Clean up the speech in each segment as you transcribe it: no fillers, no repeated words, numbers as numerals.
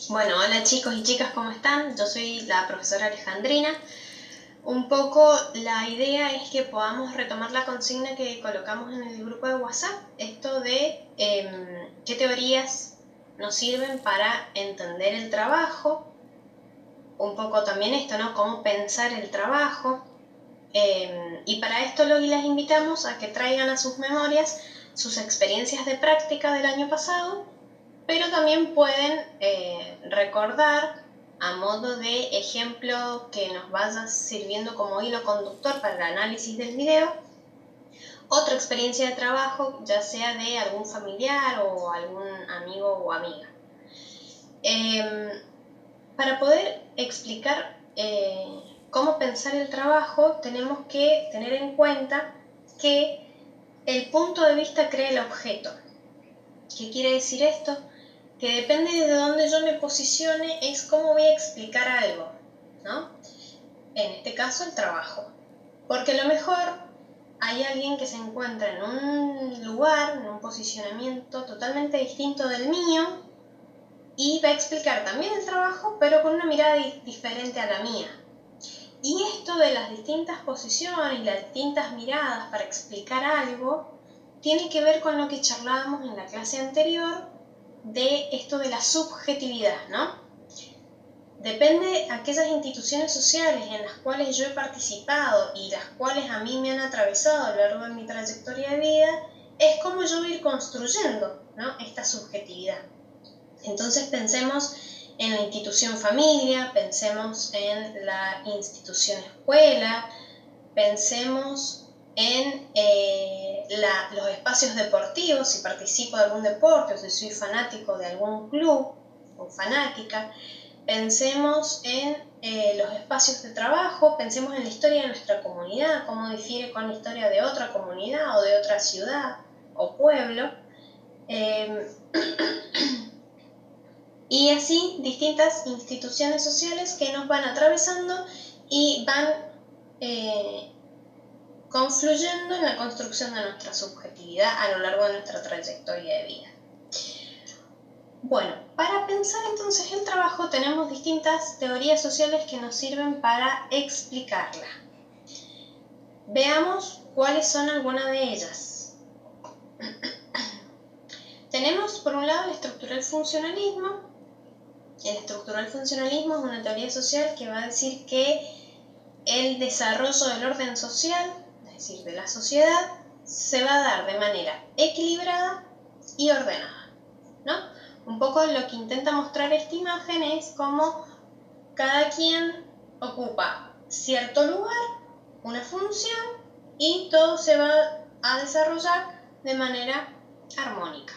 Bueno, hola chicos y chicas, ¿cómo están? Yo soy la profesora Alejandrina. Un poco la idea es que podamos retomar la consigna que colocamos en el grupo de WhatsApp, esto de qué teorías nos sirven para entender el trabajo, un poco también esto, ¿no? Cómo pensar el trabajo. Y para esto las invitamos a que traigan a sus memorias sus experiencias de práctica del año pasado, pero también pueden recordar a modo de ejemplo que nos vaya sirviendo como hilo conductor para el análisis del video, otra experiencia de trabajo, ya sea de algún familiar o algún amigo o amiga. Para poder explicar cómo pensar el trabajo, tenemos que tener en cuenta que el punto de vista crea el objeto. ¿Qué quiere decir esto? Que depende de dónde yo me posicione es cómo voy a explicar algo, ¿no? En este caso, el trabajo. Porque a lo mejor hay alguien que se encuentra en un lugar, en un posicionamiento totalmente distinto del mío y va a explicar también el trabajo, pero con una mirada diferente a la mía. Y esto de las distintas posiciones y las distintas miradas para explicar algo tiene que ver con lo que charlábamos en la clase anterior de esto de la subjetividad, ¿no? Depende de aquellas instituciones sociales en las cuales yo he participado y las cuales a mí me han atravesado a lo largo de mi trayectoria de vida, es como yo voy a ir construyendo, ¿no? Esta subjetividad. Entonces pensemos en la institución familia, pensemos en la institución escuela, pensemos en los espacios deportivos, si participo de algún deporte o si soy fanático de algún club o fanática. Pensemos en los espacios de trabajo, pensemos en la historia de nuestra comunidad, cómo difiere con la historia de otra comunidad o de otra ciudad o pueblo. Y así distintas instituciones sociales que nos van atravesando y van confluyendo en la construcción de nuestra subjetividad a lo largo de nuestra trayectoria de vida. Bueno, para pensar entonces el trabajo tenemos distintas teorías sociales que nos sirven para explicarla. Veamos cuáles son algunas de ellas. Tenemos por un lado el estructural funcionalismo. El estructural funcionalismo es una teoría social que va a decir que el desarrollo del orden social, es decir, de la sociedad, se va a dar de manera equilibrada y ordenada, ¿no? Un poco lo que intenta mostrar esta imagen es cómo cada quien ocupa cierto lugar, una función, y todo se va a desarrollar de manera armónica.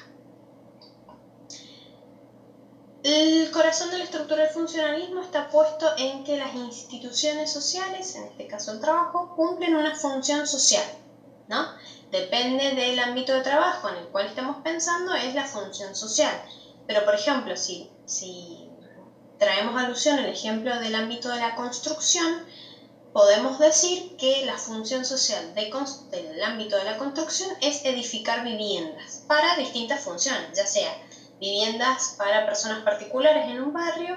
El corazón de la estructura del funcionalismo está puesto en que las instituciones sociales, en este caso el trabajo, cumplen una función social, ¿no? Depende del ámbito de trabajo en el cual estemos pensando, es la función social. Pero, por ejemplo, si traemos alusión al ejemplo del ámbito de la construcción, podemos decir que la función social del ámbito de la construcción es edificar viviendas para distintas funciones, ya sea viviendas para personas particulares en un barrio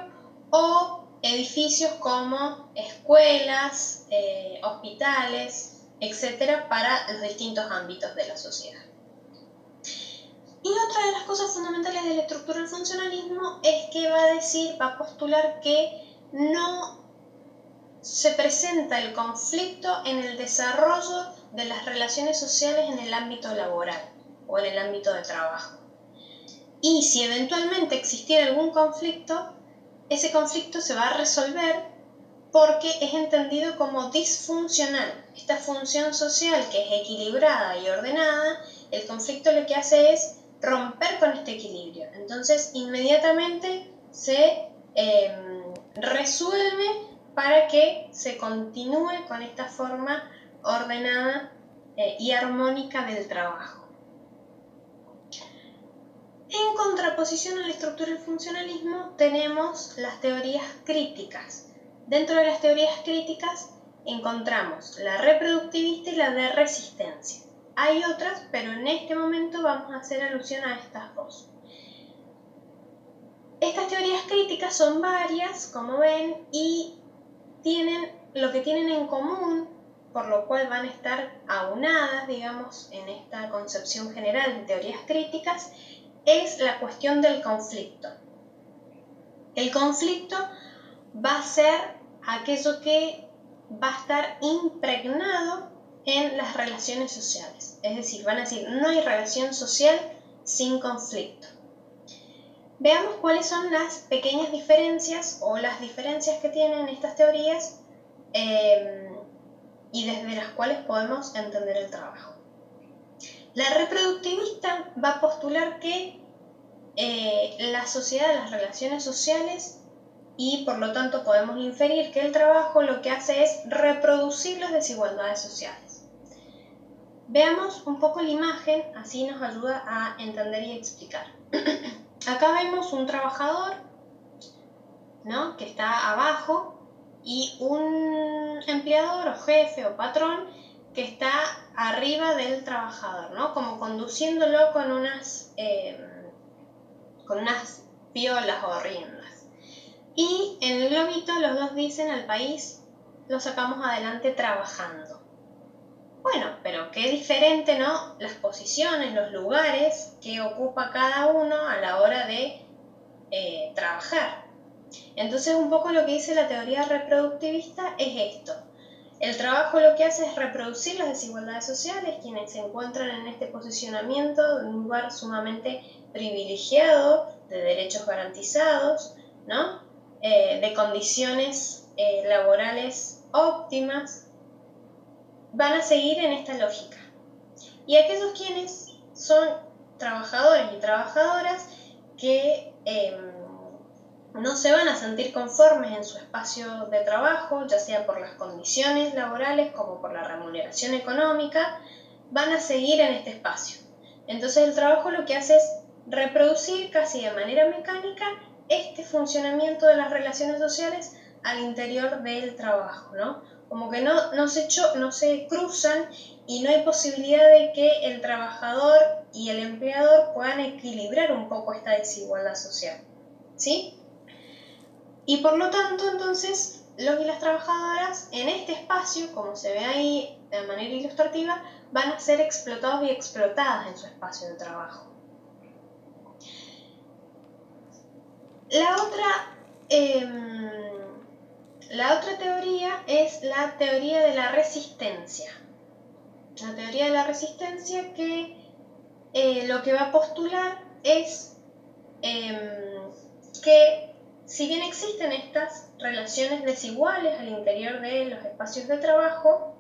o edificios como escuelas, hospitales, etcétera, para los distintos ámbitos de la sociedad. Y otra de las cosas fundamentales de la estructura del funcionalismo es que va a postular que no se presenta el conflicto en el desarrollo de las relaciones sociales en el ámbito laboral o en el ámbito de trabajo. Y si eventualmente existiera algún conflicto, ese conflicto se va a resolver porque es entendido como disfuncional. Esta función social que es equilibrada y ordenada, el conflicto lo que hace es romper con este equilibrio. Entonces inmediatamente se resuelve para que se continúe con esta forma ordenada y armónica del trabajo. En contraposición a la estructura del funcionalismo tenemos las teorías críticas. Dentro de las teorías críticas encontramos la reproductivista y la de resistencia. Hay otras, pero en este momento vamos a hacer alusión a estas dos. Estas teorías críticas son varias, como ven, y lo que tienen en común, por lo cual van a estar aunadas, digamos, en esta concepción general de teorías críticas, es la cuestión del conflicto. El conflicto va a ser aquello que va a estar impregnado en las relaciones sociales. Es decir, van a decir, no hay relación social sin conflicto. Veamos cuáles son las pequeñas diferencias o las diferencias que tienen estas teorías y desde las cuales podemos entender el trabajo. La reproductivista va a postular que la sociedad, las relaciones sociales, y por lo tanto podemos inferir que el trabajo lo que hace es reproducir las desigualdades sociales. Veamos un poco la imagen, así nos ayuda a entender y explicar. Acá vemos un trabajador, ¿no?, que está abajo, y un empleador o jefe o patrón que está arriba del trabajador, ¿no?, como conduciéndolo con unas piolas o riendas. Y en el globito los dos dicen al país lo sacamos adelante trabajando. Bueno, pero qué diferente, ¿no?, las posiciones, los lugares que ocupa cada uno a la hora de trabajar. Entonces un poco lo que dice la teoría reproductivista es esto. El trabajo lo que hace es reproducir las desigualdades sociales, quienes se encuentran en este posicionamiento de un lugar sumamente privilegiado, de derechos garantizados, ¿no?, de condiciones laborales óptimas, van a seguir en esta lógica. Y aquellos quienes son trabajadores y trabajadoras que no se van a sentir conformes en su espacio de trabajo, ya sea por las condiciones laborales como por la remuneración económica, van a seguir en este espacio. Entonces el trabajo lo que hace es reproducir casi de manera mecánica este funcionamiento de las relaciones sociales al interior del trabajo, ¿no? Como que no se cruzan y no hay posibilidad de que el trabajador y el empleador puedan equilibrar un poco esta desigualdad social, ¿sí? Y por lo tanto, entonces, los y las trabajadoras en este espacio, como se ve ahí de manera ilustrativa, van a ser explotados y explotadas en su espacio de trabajo. La otra teoría es la teoría de la resistencia. La teoría de la resistencia que lo que va a postular es que si bien existen estas relaciones desiguales al interior de los espacios de trabajo,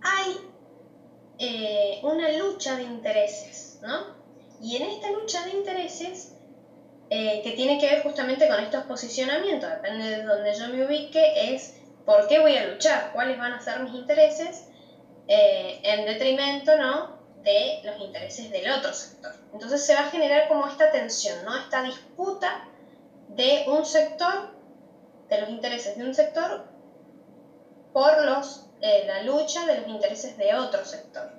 hay una lucha de intereses, ¿no? Y en esta lucha de intereses, que tiene que ver justamente con estos posicionamientos, depende de donde yo me ubique, es por qué voy a luchar, cuáles van a ser mis intereses, en detrimento, ¿no?, de los intereses del otro sector. Entonces se va a generar como esta tensión, ¿no?, esta disputa de un sector, de los intereses de un sector por la lucha de los intereses de otro sector.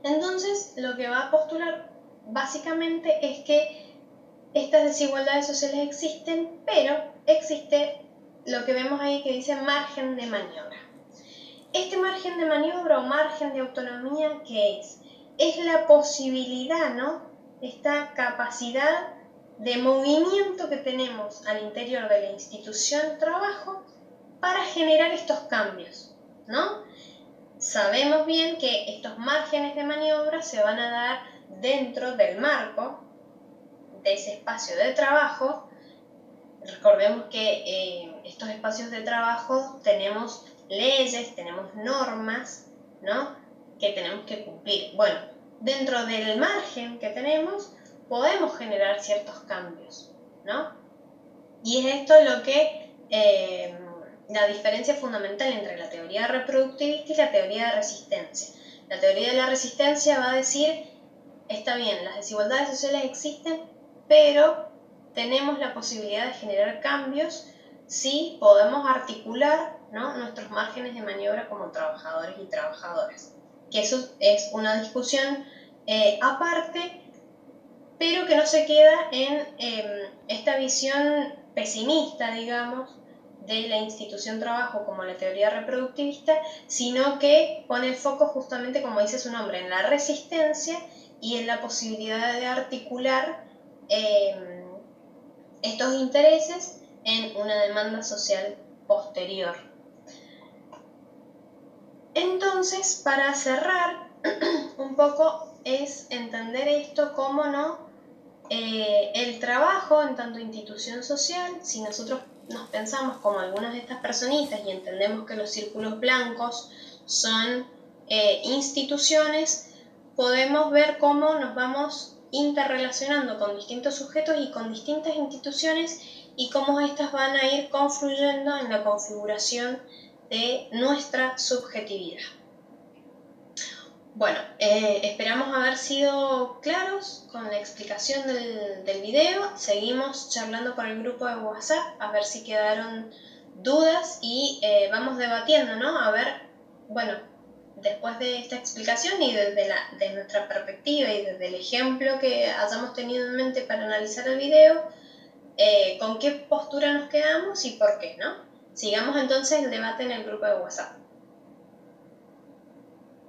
Entonces lo que va a postular básicamente es que estas desigualdades sociales existen, pero existe lo que vemos ahí que dice margen de maniobra. Este margen de maniobra o margen de autonomía, ¿qué es? Es la posibilidad, ¿no?, esta capacidad de movimiento que tenemos al interior de la institución trabajo para generar estos cambios, ¿no? Sabemos bien que estos márgenes de maniobra se van a dar dentro del marco de ese espacio de trabajo. Recordemos que estos espacios de trabajo tenemos leyes, tenemos normas, ¿no?, que tenemos que cumplir. Bueno, dentro del margen que tenemos podemos generar ciertos cambios, ¿no? Y es esto lo que la diferencia fundamental entre la teoría reproductivista y la teoría de resistencia. La teoría de la resistencia va a decir, está bien, las desigualdades sociales existen, pero tenemos la posibilidad de generar cambios si podemos articular, ¿no?, nuestros márgenes de maniobra como trabajadores y trabajadoras. Que eso es una discusión aparte, pero que no se queda en esta visión pesimista, digamos, de la institución trabajo como la teoría reproductivista, sino que pone el foco justamente, como dice su nombre, en la resistencia y en la posibilidad de articular estos intereses en una demanda social posterior. Entonces, para cerrar un poco, es entender esto como el trabajo en tanto institución social. Si nosotros nos pensamos como algunas de estas personitas y entendemos que los círculos blancos son instituciones, podemos ver cómo nos vamos interrelacionando con distintos sujetos y con distintas instituciones y cómo estas van a ir confluyendo en la configuración de nuestra subjetividad. Bueno, esperamos haber sido claros con la explicación del video. Seguimos charlando por el grupo de WhatsApp a ver si quedaron dudas y vamos debatiendo, ¿no? A ver, bueno, después de esta explicación y de nuestra perspectiva y desde el ejemplo que hayamos tenido en mente para analizar el video, con qué postura nos quedamos y por qué, ¿no? Sigamos entonces el debate en el grupo de WhatsApp.